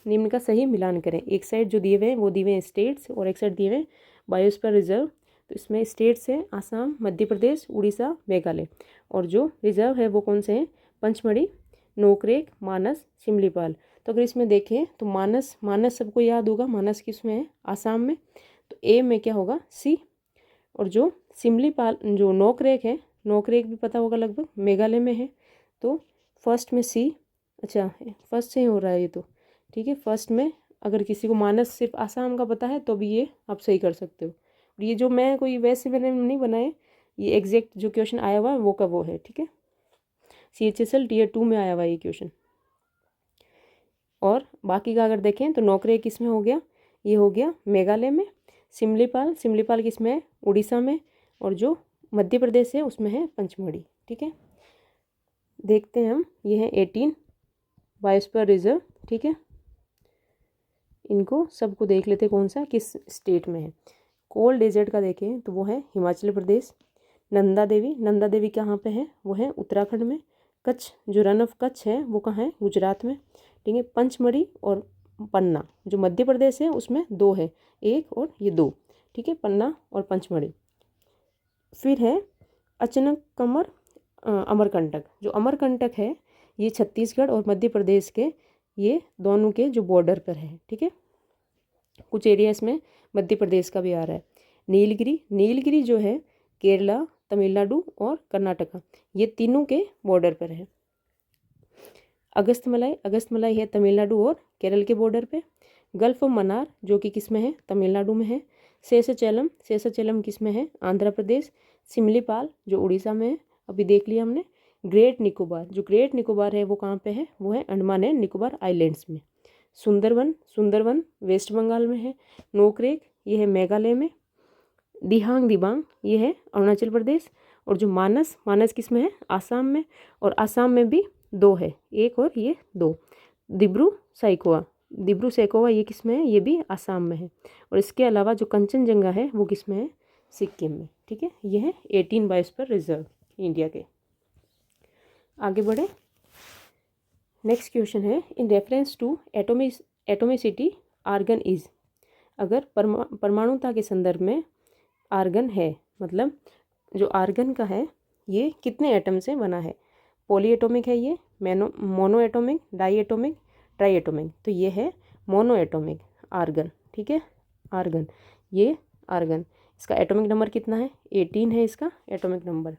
निम्न का सही मिलान करें। एक साइड जो दिए हुए हैं वो दिए हुए हैं स्टेट्स और एक साइड दिए हुए हैं बायोस्फीयर रिजर्व। तो इसमें स्टेट्स हैं आसाम, मध्य प्रदेश, उड़ीसा, मेघालय। और जो रिजर्व है वो कौन से हैं? पंचमढ़ी, नोकरेक, मानस, सिमलीपाल। तो अगर इसमें देखें तो मानस सबको याद होगा, मानस किसमें है? आसाम में। तो ए में क्या होगा? सी। और जो सिमलीपाल जो नोकरेक है, नोकरेक भी पता होगा लगभग, मेघालय में है। तो फर्स्ट में सी। अच्छा, फर्स्ट से ही हो रहा है ये तो। ठीक है। फर्स्ट में अगर किसी को मानस सिर्फ आसाम का पता है तो भी ये आप सही कर सकते हो। और ये जो मैं कोई वैसे मैंने नहीं बनाए, ये एग्जैक्ट जो क्वेश्चन आया हुआ है वो का वो है। ठीक है। CHSL Tier 2 में आया हुआ ये क्वेश्चन। और बाकी का अगर देखें तो नौकरी किस में हो गया? ये हो गया मेघालय में। सिमलीपाल किस में है? उड़ीसा में। और जो मध्य प्रदेश है उसमें है पंचमढ़ी। ठीक है, देखते हैं हम, ये है 18 बायोस्फीयर रिजर्व। ठीक है, इनको सबको देख लेते कौन सा किस स्टेट में है। कोल्ड डेजर्ट का देखें तो वो है हिमाचल प्रदेश। नंदा देवी कहाँ पे है, वो है उत्तराखंड में। कच्छ, जो रन ऑफ कच्छ है वो कहाँ है, गुजरात में। ठीक है, पंचमढ़ी और पन्ना जो मध्य प्रदेश है उसमें 2 है, 1 और ये 2। ठीक है, पन्ना और पंचमढ़ी। फिर है अचनकमर अमरकंटक। जो अमरकंटक है ये छत्तीसगढ़ और मध्य प्रदेश के, ये दोनों के जो बॉर्डर पर है। ठीक है, कुछ एरिया इसमें मध्य प्रदेश का भी आ रहा है। नीलगिरी जो है केरला, तमिलनाडु और कर्नाटका, ये तीनों के बॉर्डर पर है। अगस्तमलाई है तमिलनाडु और केरल के बॉर्डर पे। गल्फ ऑफ मन्नार जो कि किस में है, तमिलनाडु में है। शेषाचलम किस में है, आंध्र प्रदेश। सिमलीपाल जो उड़ीसा में है, अभी देख लिया हमने। ग्रेट निकोबार है वो कहाँ पे है, वो है अंडमान एंड निकोबार आइलैंड्स में। सुंदरवन वेस्ट बंगाल में है। नोकरेक ये है मेघालय में। दिबांग ये है अरुणाचल प्रदेश। और जो मानस किस में है, आसाम में। और आसाम में भी 2 है, 1 और ये 2। दिब्रू सैकोवा ये किस में है, ये भी आसाम में है। और इसके अलावा जो कंचनजंगा है वो किस में है, सिक्किम में। ठीक है, ये है 18 बायोस्फीयर रिजर्व इंडिया के। आगे बढ़े, नेक्स्ट क्वेश्चन है, in reference to atomicity argon is. अगर परमाणुता के संदर्भ में आर्गन है, मतलब जो आर्गन का है ये कितने एटम से बना है। पॉली एटोमिक है ये, mono atomic, di atomic, try atomic. तो ये है मोनो एटोमिक आर्गन। ठीक है, आर्गन, ये आर्गन, इसका एटॉमिक नंबर कितना है, 18 है इसका एटॉमिक नंबर।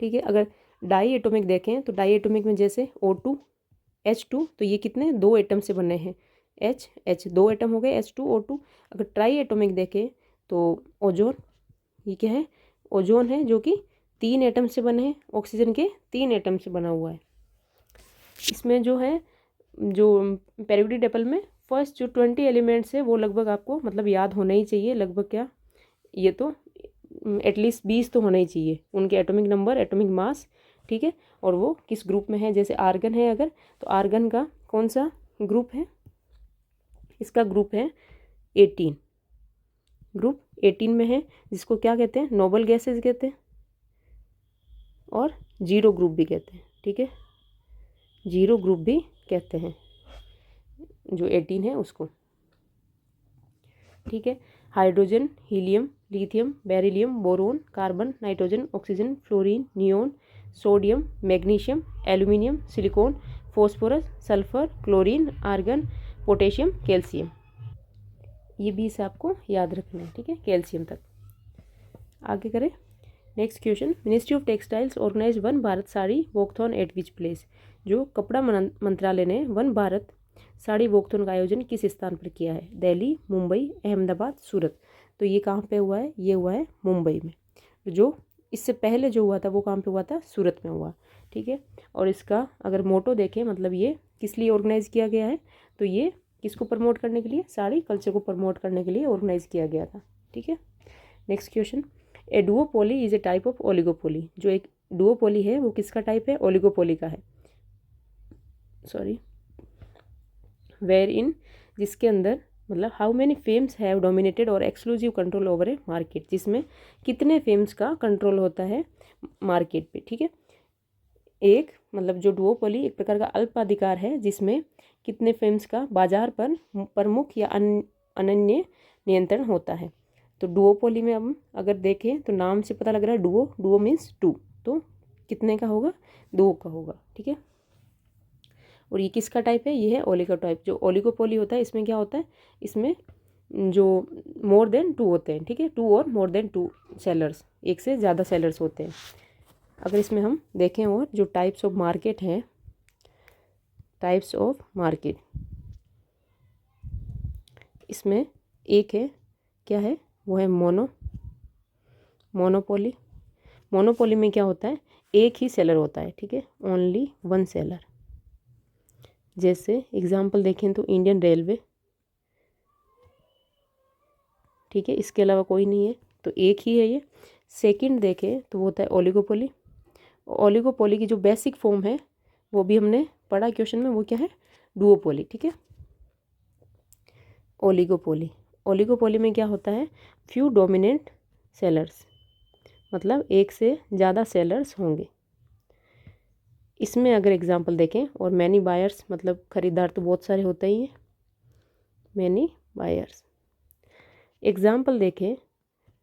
ठीक है, अगर डाई एटॉमिक देखें तो डाई एटॉमिक में जैसे O2 H2, तो ये कितने 2 एटम से बने हैं, H 2 एटम हो गए, H2 O2। अगर ट्राई एटॉमिक देखें तो ओजोन, ये क्या है, ओजोन है जो कि 3 एटम से बने हैं, ऑक्सीजन के 3 एटम से बना हुआ है। इसमें जो है, जो पेरियोडिक टेबल में फर्स्ट जो 20 एलिमेंट्स है वो लगभग आपको मतलब याद होना ही चाहिए, लगभग क्या, ये तो एटलीस्ट 20 तो होना ही चाहिए, उनके एटॉमिक नंबर, एटॉमिक मास। ठीक है, और वो किस ग्रुप में है, जैसे आर्गन है अगर, तो आर्गन का कौन सा ग्रुप है, इसका ग्रुप है 18, ग्रुप 18 में है, जिसको क्या कहते हैं, नोबल गैसेज कहते हैं और जीरो ग्रुप भी कहते हैं। ठीक है, जीरो ग्रुप भी कहते हैं जो 18 है उसको। ठीक है, hydrogen, helium, lithium, beryllium, boron, carbon, nitrogen, oxygen, fluorine, neon, sodium, magnesium, aluminium, silicon, phosphorus, sulphur, chlorine, argon, potassium, calcium. ये 20 आपको याद रखना है। ठीक है, कैल्शियम तक। आगे करें, next question, ministry of textiles organise one Bharat sari walkathon at which place. जो कपड़ा मंत्रालय ने वन भारत साड़ी वॉकथॉन का आयोजन किस स्थान पर किया है, दिल्ली, मुंबई, अहमदाबाद, सूरत। तो ये कहाँ पे हुआ है, ये हुआ है मुंबई में। जो इससे पहले जो हुआ था वो कहाँ पे हुआ था, सूरत में हुआ। ठीक है, और इसका अगर मोटो देखें, मतलब ये किस लिए ऑर्गेनाइज किया गया है, तो ये किसको प्रमोट करने के लिए, साड़ी कल्चर को प्रमोट करने के लिए ऑर्गेनाइज किया गया था। ठीक है, next question, A duopoly is a type of oligopoly. जो एक डुओपोली है वो किसका टाइप है, ओलिगोपोली का है, सॉरी, वेयर इन, जिसके अंदर मतलब how many famous have dominated और एक्सक्लूसिव कंट्रोल ओवर ए मार्केट, जिसमें कितने फेम्स का कंट्रोल होता है मार्केट पे। ठीक है, एक मतलब जो डुओपोली एक प्रकार का अल्पाधिकार है जिसमें कितने फेम्स का बाजार पर प्रमुख या अनन्य नियंत्रण होता है। तो डुओपोली में हम अगर देखें तो नाम से पता लग रहा है डुओ मीन्स 2, तो कितने का होगा, 2 का होगा। ठीक है, और ये किसका टाइप है, ये है ओलिगो टाइप। जो ओलिगोपोली होता है इसमें क्या होता है, इसमें जो मोर देन 2 होते हैं। ठीक है, 2 और मोर देन 2 सेलर्स, एक से ज़्यादा सेलर्स होते हैं। अगर इसमें हम देखें और जो टाइप्स ऑफ मार्केट हैं, टाइप्स ऑफ मार्केट, इसमें एक है, क्या है, वो है मोनोपोली। मोनोपोली में क्या होता है, एक ही सेलर होता है। ठीक है, ओनली 1 सेलर। जैसे एग्जांपल देखें तो इंडियन रेलवे, ठीक है, इसके अलावा कोई नहीं है। तो एक ही है ये। सेकंड देखें तो वो होता है ओलिगोपोली। ओलिगोपोली की जो बेसिक फॉर्म है वो भी हमने पढ़ा क्वेश्चन में, वो क्या है, डुओपोली। ठीक है, ओलिगोपोली। ओलिगोपोली में क्या होता है, फ्यू डोमिनेंट सेलर्स, मतलब एक से ज़्यादा सेलर्स होंगे। इसमें अगर एग्जांपल देखें, और मैनी बायर्स, मतलब ख़रीदार तो बहुत सारे होते ही हैं, मैनी बायर्स। एग्जांपल देखें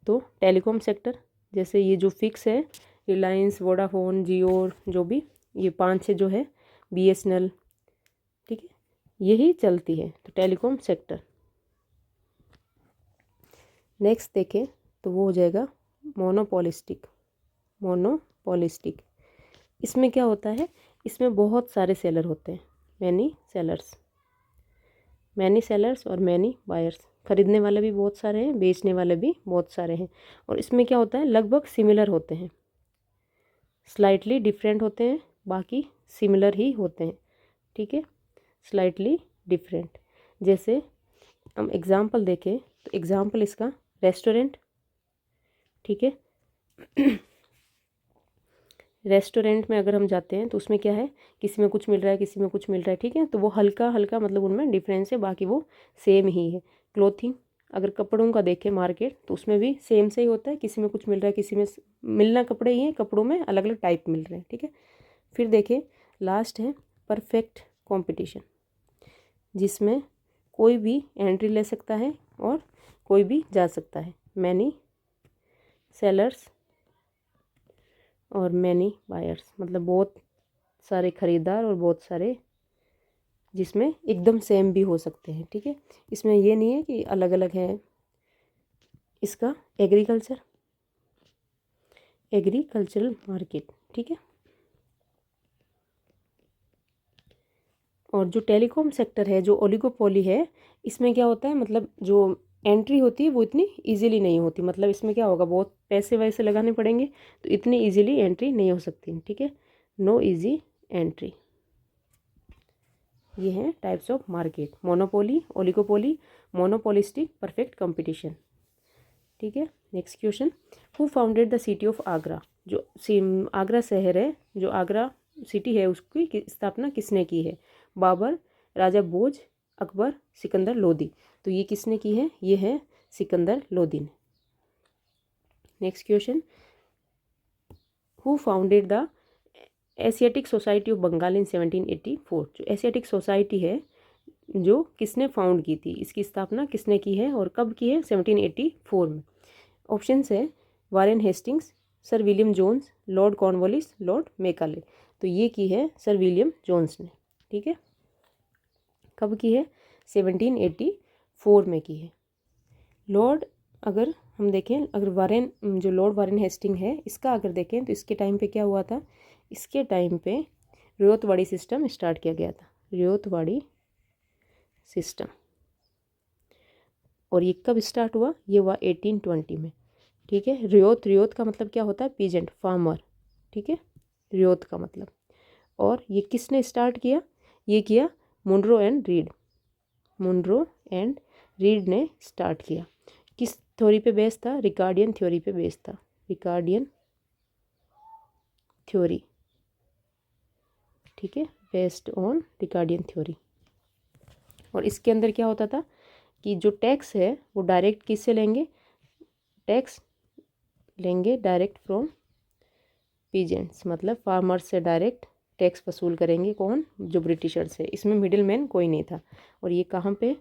तो टेलीकॉम सेक्टर, जैसे ये जो फिक्स है, रिलायंस, वोडाफोन, जियो, जो भी ये 5-6 जो है, BSNL, ठीक है, यही चलती है, तो टेलीकॉम सेक्टर। नेक्स्ट देखें तो वो हो जाएगा मोनोपोलिस्टिक। मोनोपोलिस्टिक इसमें क्या होता है, इसमें बहुत सारे सेलर होते हैं, मैनी सेलर्स। मैनी सेलर्स और मैनी बायर्स, खरीदने वाले भी बहुत सारे हैं, बेचने वाले भी बहुत सारे हैं। और इसमें क्या होता है, लगभग सिमिलर होते हैं, स्लाइटली डिफरेंट होते हैं, बाकी सिमिलर ही होते हैं। ठीक है, स्लाइटली डिफरेंट। जैसे हम एग्जांपल देखें तो एग्जांपल इसका रेस्टोरेंट। ठीक है, रेस्टोरेंट में अगर हम जाते हैं तो उसमें क्या है, किसी में कुछ मिल रहा है, किसी में कुछ मिल रहा है। ठीक है, तो वो हल्का हल्का, मतलब उनमें डिफरेंस है, बाकी वो सेम ही है। क्लोथिंग, अगर कपड़ों का देखें मार्केट, तो उसमें भी सेम से ही होता है, किसी में कुछ मिल रहा है, किसी में मिलना कपड़े ही हैं, कपड़ों में अलग अलग टाइप मिल रहे हैं। ठीक है, फिर देखें लास्ट है परफेक्ट कंपटीशन, जिसमें कोई भी एंट्री ले सकता है और कोई भी जा सकता है। मैनी सेलर्स और मैनी बायर्स, मतलब बहुत सारे खरीदार और बहुत सारे, जिसमें एकदम सेम भी हो सकते हैं। ठीक है, इसमें ये नहीं है कि अलग अलग है। इसका एग्रीकल्चरल मार्केट। ठीक है, और जो टेलीकॉम सेक्टर है, जो ओलिगोपोली है, इसमें क्या होता है, मतलब जो एंट्री होती है वो इतनी इजीली नहीं होती, मतलब इसमें क्या होगा, बहुत पैसे वैसे लगाने पड़ेंगे, तो इतनी इजीली एंट्री नहीं हो सकती। ठीक है, नो इजी एंट्री। ये हैं types of market, monopoly, oligopoly, monopolistic, perfect competition. ठीक है, next question, who founded the city of Agra. जो आगरा शहर है, जो आगरा सिटी है, उसकी स्थापना किसने की है। बाबर, राजा भोज, अकबर, सिकंदर लोदी। तो ये किसने की है, ये है सिकंदर लोदी ने। Next question, who founded the Asiatic Society of Bengal in 1784। जो एशियाटिक सोसाइटी है, जो किसने फाउंड की थी, इसकी स्थापना किसने की है और कब की है, 1784 में। ऑप्शंस है Warren Hastings, Sir William Jones, Lord Cornwallis, Lord Macaulay. तो ये की है सर विलियम जोन्स ने। ठीक है, कब की है, 1784 में की है। लॉर्ड, अगर हम देखें, अगर वारेन, जो लॉर्ड वारेन हेस्टिंग है, इसका अगर देखें तो इसके टाइम पे क्या हुआ था, इसके टाइम पे रियोतवाड़ी सिस्टम स्टार्ट किया गया था, रियोतवाड़ी सिस्टम। और ये कब स्टार्ट हुआ, ये हुआ 1820 में। ठीक है, रियोत का मतलब क्या होता है, पीजेंट, फार्मर। ठीक है, रियोत का मतलब। और ये किसने स्टार्ट किया, ये किया Munro and Reid. Munro and Reid ने स्टार्ट किया। किस थ्योरी पे बेस्ड था, रिकार्डियन थ्योरी पे बेस्ड था, रिकार्डियन थ्योरी। ठीक है, बेस्ड ऑन रिकार्डियन थ्योरी। और इसके अंदर क्या होता था कि जो टैक्स है वो डायरेक्ट किससे लेंगे, टैक्स लेंगे डायरेक्ट फ्रॉम पीजेंट्स, मतलब फार्मर्स से डायरेक्ट टैक्स वसूल करेंगे, कौन, जो ब्रिटिशर्स है। इसमें मिडिल मैन कोई नहीं था। और ये कहाँ पे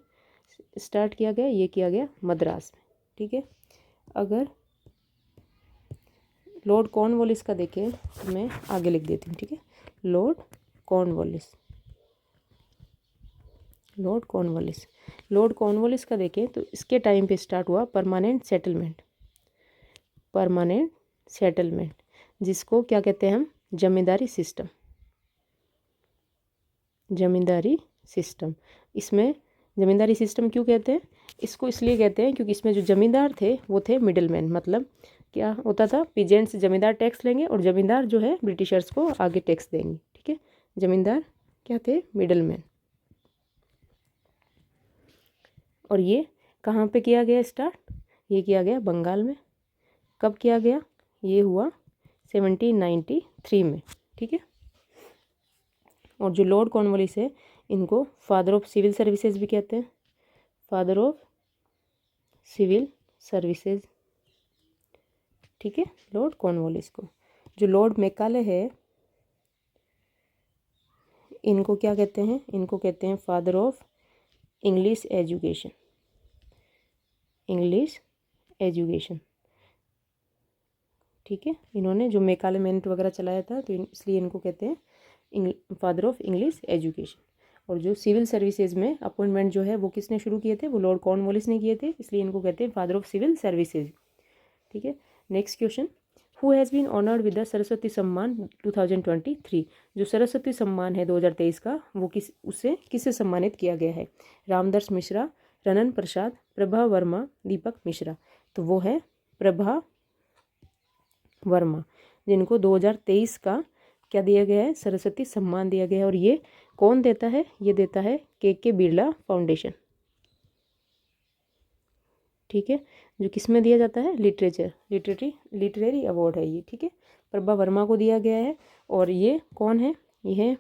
स्टार्ट किया गया, ये किया गया मद्रास में। ठीक है, अगर लॉर्ड कॉर्नवालिस का देखें तो मैं आगे लिख देती हूँ। ठीक है, Lord Cornwallis, Lord Cornwallis, Lord Cornwallis का देखें तो इसके टाइम पे स्टार्ट हुआ परमानेंट सेटलमेंट। परमानेंट सेटलमेंट, जिसको क्या कहते हैं हम, जमींदारी सिस्टम। जमींदारी सिस्टम, इसमें जमींदारी सिस्टम क्यों कहते हैं, इसको इसलिए कहते हैं क्योंकि इसमें जो जमींदार थे वो थे मिडिलमैन। मतलब क्या होता था, पीजेंट्स जमींदार टैक्स लेंगे और जमींदार जो है ब्रिटिशर्स को आगे टैक्स देंगे। ठीक है, जमींदार क्या थे, मिडिलमैन। और ये कहाँ पे किया गया स्टार्ट, ये किया गया बंगाल में। कब किया गया? ये हुआ 1793 में, ठीक है। और जो लॉर्ड कॉर्नवालिस है इनको फादर ऑफ सिविल सर्विसेज भी कहते हैं, फादर ऑफ सिविल सर्विसेज, ठीक है, लॉर्ड कॉर्नवालिस को। जो लॉर्ड मैकाले है इनको क्या कहते हैं? इनको कहते हैं father of English education, English education, ठीक है। इन्होंने जो मैकाले मिंट वगैरह चलाया था तो इसलिए इनको कहते हैं फादर ऑफ इंग्लिश एजुकेशन। और जो सिविल सर्विसेज में अपॉइंटमेंट जो है वो किसने शुरू किए थे? वो लॉर्ड कॉर्नवालिस ने किए थे, इसलिए इनको कहते हैं फादर ऑफ सिविल सर्विसेज, ठीक है। Next question, who has been honoured with the Saraswati Samman 2023? जो सरस्वती सम्मान है 2023 का वो किससे सम्मानित किया गया है? रामदर्श मिश्रा, रनन प्रसाद, प्रभा वर्मा, दीपक मिश्रा। तो वो है प्रभा वर्मा, जिनको 2023 का क्या दिया गया है? सरस्वती सम्मान दिया गया है। और ये कौन देता है? ये देता है के बिरला फाउंडेशन, ठीक है। जो किस में दिया जाता है? लिटरेरी अवार्ड है ये, ठीक है। प्रभा वर्मा को दिया गया है। और ये कौन है? ये है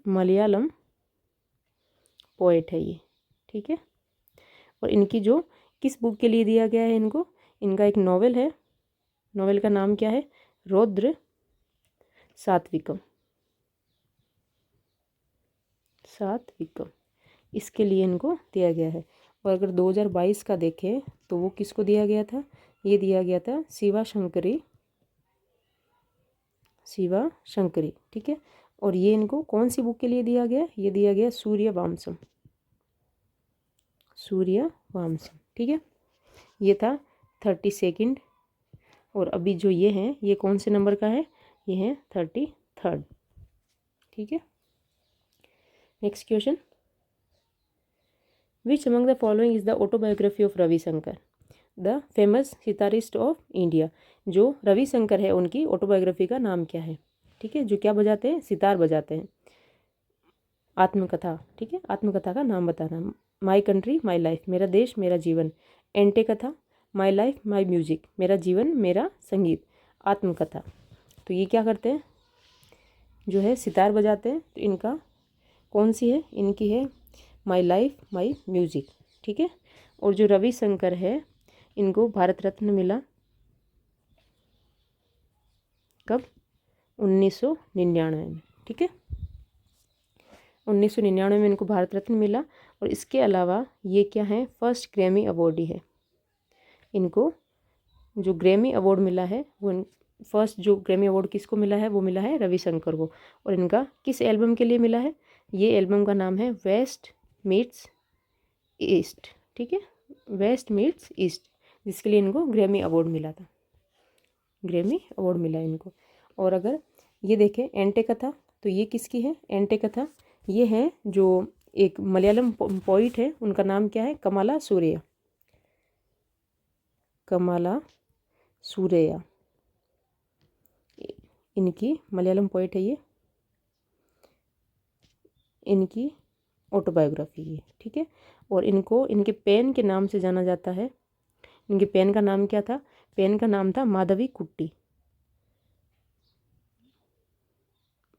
मलयालम पोएट है ये, ठीक है। और इनकी जो किस बुक के लिए दिया गया है इनको? इनका एक नॉवेल है, नॉवेल का नाम क्या है? रौद्र सात्विकम, सात्विकम, इसके लिए इनको दिया गया है। और अगर 2022 का देखें तो वो किसको दिया गया था? ये दिया गया था शिवा शंकरी, शिवा शंकरी, ठीक है। और ये इनको कौन सी बुक के लिए दिया गया? ये दिया गया सूर्यवंशम, सूर्यवंशम, ठीक है। ये था 32nd। और अभी जो ये हैं ये कौन से नंबर का है? ये है 33rd, ठीक है। Next question, which among the following is the autobiography of Ravishankar, the famous sitarist of India? जो रविशंकर है उनकी ऑटोबायोग्राफी का नाम क्या है? ठीक है, जो क्या बजाते हैं? सितार बजाते हैं। आत्मकथा, ठीक है, आत्मकथा का नाम बताना। माई कंट्री माई लाइफ, मेरा देश मेरा जीवन। एंटे कथा, माई लाइफ माई म्यूजिक, मेरा जीवन मेरा संगीत। आत्मकथा, तो ये क्या करते हैं? जो है सितार बजाते हैं। तो इनका कौन सी है? इनकी है माई लाइफ माई म्यूजिक, ठीक है। और जो रविशंकर है इनको भारत रत्न मिला कब? 1999 में, ठीक है। 1999 में इनको भारत रत्न मिला। और इसके अलावा ये क्या है? फर्स्ट ग्रैमी अवॉर्डी है। इनको जो ग्रैमी अवार्ड मिला है वो फर्स्ट जो ग्रैमी अवार्ड किसको मिला है? वो मिला है रविशंकर को। और इनका किस एल्बम के लिए मिला है? ये एल्बम का नाम है वेस्ट मीट्स ईस्ट, ठीक है, वेस्ट मीट्स ईस्ट, जिसके लिए इनको ग्रैमी अवार्ड मिला था, ग्रैमी अवार्ड मिला इनको। और अगर ये देखें एंटे कथा, तो ये किसकी है? एंटे कथा ये है जो एक मलयालम पोइट है, उनका नाम क्या है? कमाला सूर्या, कमाला सूर्या, इनकी मलयालम पोइट है ये, इनकी ऑटोबायोग्राफी है, ठीक है। और इनको इनके पेन के नाम से जाना जाता है। इनके पेन का नाम क्या था? पेन का नाम था माधवी कुट्टी,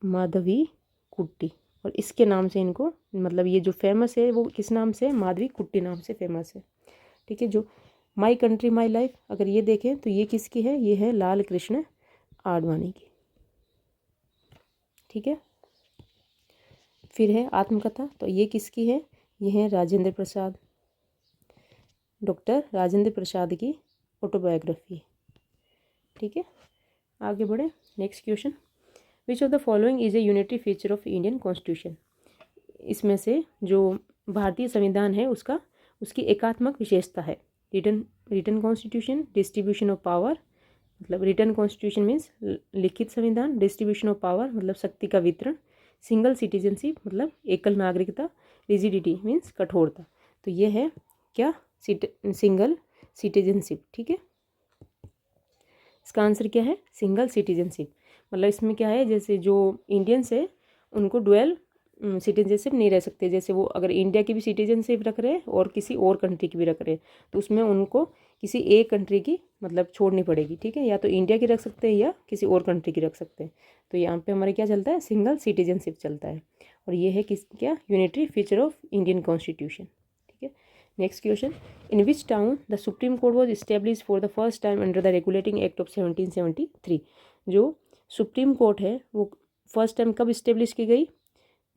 माधवी कुट्टी। और इसके नाम से इनको मतलब ये जो फेमस है वो किस नाम से? माधवी कुट्टी नाम से फेमस है, ठीक है। जो माई कंट्री माई लाइफ अगर ये देखें तो ये किसकी है? ये है लाल कृष्ण आडवाणी की, ठीक है। फिर है आत्मकथा, तो ये किसकी है? ये है राजेंद्र प्रसाद, डॉक्टर राजेंद्र प्रसाद की ऑटोबायोग्राफी, ठीक है। आगे बढ़े, next question, which of the following is a unitary feature of Indian constitution? इसमें से जो भारतीय संविधान है उसकी एकात्मक विशेषता है। Written constitution, distribution of power, मतलब रिटन कॉन्स्टिट्यूशन मीन्स लिखित संविधान, डिस्ट्रीब्यूशन ऑफ पावर मतलब शक्ति का वितरण, सिंगल सिटीजनशिप मतलब एकल नागरिकता, रिजिडिटी मीन्स कठोरता। तो ये है क्या? सिंगल सिटीजनशिप, ठीक है। इसका आंसर क्या है? Single citizenship. मतलब इसमें क्या है, जैसे जो इंडियंस है उनको डुअल सिटीजनशिप नहीं रह सकते। जैसे वो अगर इंडिया की भी सिटीजनशिप रख रहे हैं और किसी और कंट्री की भी रख रहे हैं तो उसमें उनको किसी एक कंट्री की मतलब छोड़नी पड़ेगी, ठीक है। या तो इंडिया की रख सकते हैं या किसी और कंट्री की रख सकते हैं। तो यहाँ पे हमारे क्या चलता है, सिंगल सिटीजनशिप चलता है। और ये है किस क्या, unitary feature of Indian constitution, ठीक है। Next question, in which town the supreme court was establish for the first time under the regulating act of 1773। जो सुप्रीम कोर्ट है वो फर्स्ट टाइम कब इस्टेब्लिश की गई,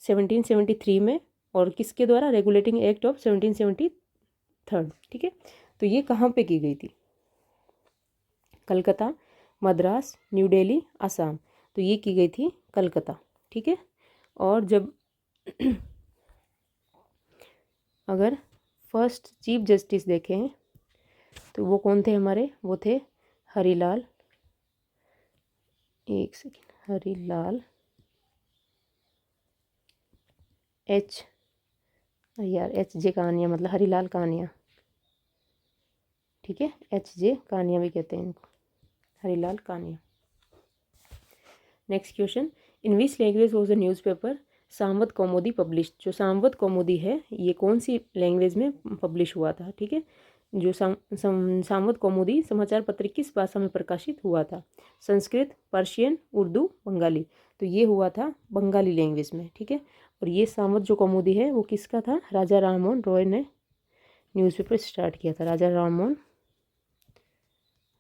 1773 में, और किसके द्वारा, रेगुलेटिंग एक्ट ऑफ 1773, ठीक है। तो ये कहाँ पे की गई थी, कलकत्ता, मद्रास, न्यू दिल्ली, असम। तो ये की गई थी कलकत्ता, ठीक है। और जब अगर फर्स्ट चीफ जस्टिस देखें तो वो कौन थे हमारे, वो थे हरीलाल, एक second, Harilal H J Kania, मतलब हरीलाल कानिया, ठीक है। एच जे कानिया भी कहते हैं इनको, Harilal Kania. Next question, in which language was the newspaper Sambad Kaumudi publish. जो सामवत कौमुदी है ये कौन सी लैंग्वेज में पब्लिश हुआ था, ठीक है। जो सामवत कौमुदी समाचार पत्र किस भाषा में प्रकाशित हुआ था, संस्कृत, पर्शियन, उर्दू, बंगाली। तो ये हुआ था बंगाली लैंग्वेज में, ठीक है। और ये सामवत जो कौमुदी है वो किसका था, राजा राममोहन रॉय ने न्यूज़पेपर स्टार्ट किया था, राजा राममोहन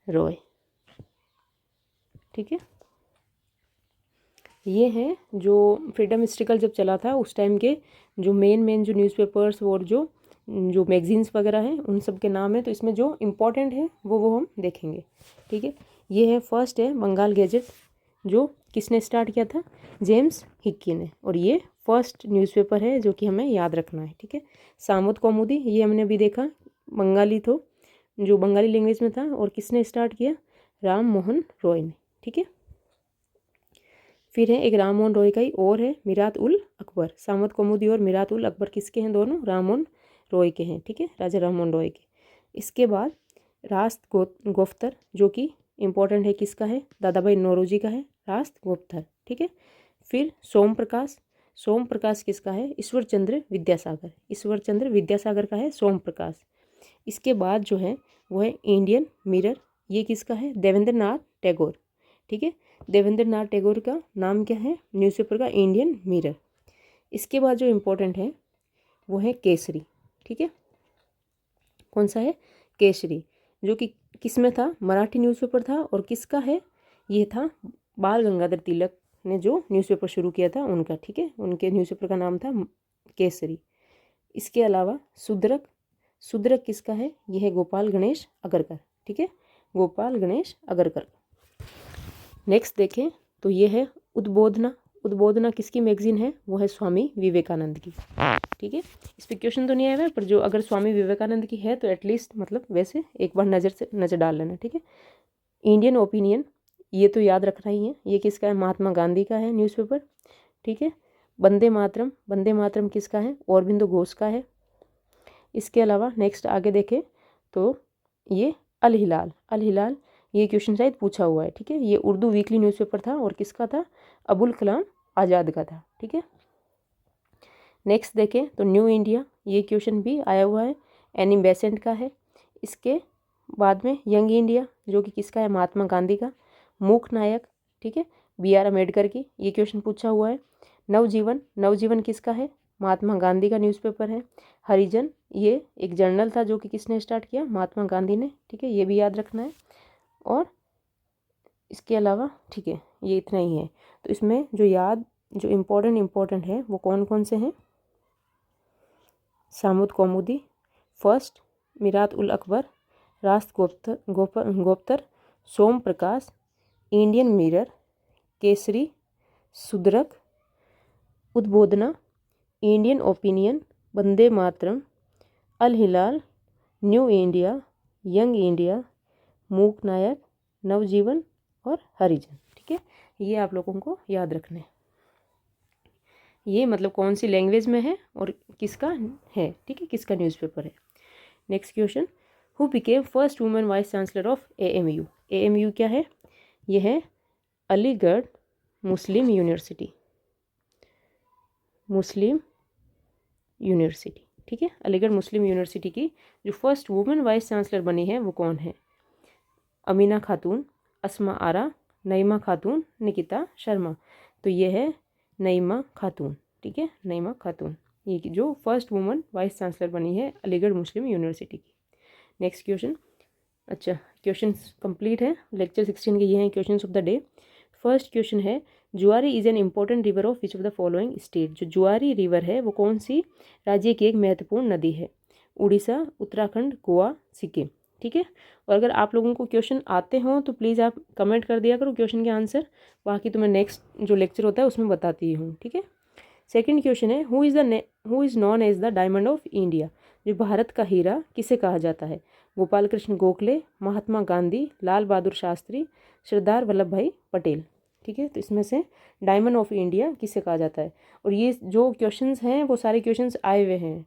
रॉय, ठीक है। ये है जो फ्रीडम स्ट्रगल जब चला था उस टाइम के जो मेन जो न्यूज़पेपर्स और जो मैगजीन्स वगैरह हैं उन सब के नाम है। तो इसमें जो इम्पोर्टेंट है वो हम देखेंगे, ठीक है। ये है फर्स्ट है बंगाल गैजेट, जो किसने स्टार्ट किया था, जेम्स हिक्की ने। और ये फर्स्ट न्यूज़पेपर है जो कि हमें याद रखना है, ठीक है। सामवत कौमुदी ये हमने अभी देखा, बंगाली तो जो बंगाली लैंग्वेज में था, और किसने स्टार्ट किया, राम मोहन रॉय ने, ठीक है। फिर है एक राम मोहन रॉय का ही और है मिरात उल अकबर। सामवत कौमुदी और मिरात उल अकबर किसके हैं, दोनों राम मोहन रॉय के हैं, ठीक है, राजा राम मोहन रॉय के। इसके बाद रास्त गोफ्तर जो कि इम्पोर्टेंट है, किसका है, दादा भाई नौरोजी का है रास्त गोफ्तर, ठीक है। फिर सोम प्रकाश किसका है, ईश्वर चंद्र विद्यासागर का है सोम प्रकाश। इसके बाद जो है वो है इंडियन मिरर, ये किसका है, देवेंद्र नाथ टैगोर, ठीक है। देवेंद्र नाथ टैगोर का नाम क्या है न्यूज़पेपर का, इंडियन मिरर। इसके बाद जो इम्पोर्टेंट है वो है केसरी, ठीक है। कौन सा है, केसरी, जो कि किस में था, मराठी न्यूज़पेपर था। और किसका है, ये था बाल गंगाधर तिलक ने जो न्यूज़पेपर शुरू किया था उनका, ठीक है। उनके न्यूज़पेपर का नाम था केसरी। इसके अलावा सुद्रक किसका है, यह है गोपाल गणेश अगरकर, ठीक है, गोपाल गणेश अगरकर। नेक्स्ट देखें तो ये है उद्बोधना किसकी मैगजीन है, वो है स्वामी विवेकानंद की, ठीक है। इस पर क्वेश्चन तो नहीं आया है, पर जो अगर स्वामी विवेकानंद की है तो एटलीस्ट मतलब वैसे एक बार नज़र डाल लेना, ठीक है। इंडियन ओपिनियन ये तो याद रखना ही है, ये किसका है, महात्मा गांधी का है न्यूज़पेपर, ठीक है। वंदे मातरम किसका है, अरबिंदो घोष का है। इसके अलावा नेक्स्ट आगे देखें तो ये अल हिलाल ये क्वेश्चन शायद पूछा हुआ है, ठीक है। ये उर्दू वीकली न्यूज़पेपर था और किसका था, अबुल कलाम आज़ाद का था, ठीक है। नेक्स्ट देखें तो न्यू इंडिया, ये क्वेश्चन भी आया हुआ है, एनी बेसेंट का है। इसके बाद में यंग इंडिया जो कि किसका है, महात्मा गांधी का। मूक नायक, ठीक है, BR अम्बेडकर की, ये क्वेश्चन पूछा हुआ है। नवजीवन किसका है, महात्मा गांधी का न्यूज़पेपर है। हरिजन ये एक जर्नल था जो कि किसने स्टार्ट किया, महात्मा गांधी ने, ठीक है, ये भी याद रखना है। और इसके अलावा ठीक है ये इतना ही है। तो इसमें जो इम्पोर्टेंट है वो कौन कौन से हैं, सामवत कौमुदी, first Mirat ul Akbar, Rast Goftar, Som Prakash, Indian Mirror, Kesari, Sudharak, Udbodhana, Indian Opinion, Vande Mataram, Al Hilal, New India, Young India, Mook Nayak, नवजीवन और हरिजन, ठीक है। ये आप लोगों को याद रखना है, ये मतलब कौन सी लैंग्वेज में है और किसका है, ठीक है, किसका न्यूज़पेपर है। Next question, who became first women vice chancellor of AMU। AMU क्या है, यह है अलीगढ़ मुस्लिम यूनिवर्सिटी, मुस्लिम यूनिवर्सिटी, ठीक है। अलीगढ़ मुस्लिम यूनिवर्सिटी की जो फर्स्ट वुमेन वाइस चांसलर बनी है वो कौन है? अमीना खातून, अस्मा आरा, नईमा खातून, निकिता शर्मा। तो ये है नईमा खातून, ठीक है, नईमा खातून, ये जो फर्स्ट वुमेन वाइस चांसलर बनी है अलीगढ़ मुस्लिम यूनिवर्सिटी की। Next question. अच्छा, क्वेश्चन कंप्लीट है लेक्चर 16 के, ये हैं question of the day. First question है, जुआरी is an important river of which of the following state? जो जुआरी रिवर है वो कौन सी राज्य की एक महत्वपूर्ण नदी है? उड़ीसा, उत्तराखंड, गोवा, सिक्किम, ठीक है। और अगर आप लोगों को क्वेश्चन आते हों तो प्लीज़ आप कमेंट कर दिया करो क्वेश्चन के आंसर, बाकी तो मैं नेक्स्ट जो लेक्चर होता है उसमें बताती हूँ, ठीक है। सेकंड क्वेश्चन है, who is known as the diamond of India? जो भारत का हीरा किसे कहा जाता है? गोपाल कृष्ण गोखले, महात्मा गांधी, लाल बहादुर शास्त्री, सरदार वल्लभ भाई पटेल, ठीक है। तो इसमें से डायमंड ऑफ इंडिया किसे कहा जाता है? और ये जो क्वेश्चंस हैं वो सारे क्वेश्चंस आए हुए हैं,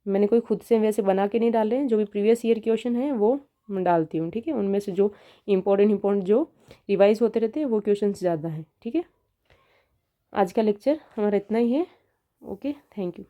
मैंने कोई खुद से वैसे बना के नहीं डाले हैं, जो भी प्रीवियस ईयर क्वेश्चन हैं वो मैं डालती हूँ, ठीक है। उनमें से जो इम्पोर्टेंट जो रिवाइज होते रहते हैं वो क्वेश्चंस ज़्यादा हैं, ठीक है। आज का लेक्चर हमारा इतना ही है। Okay, thank you.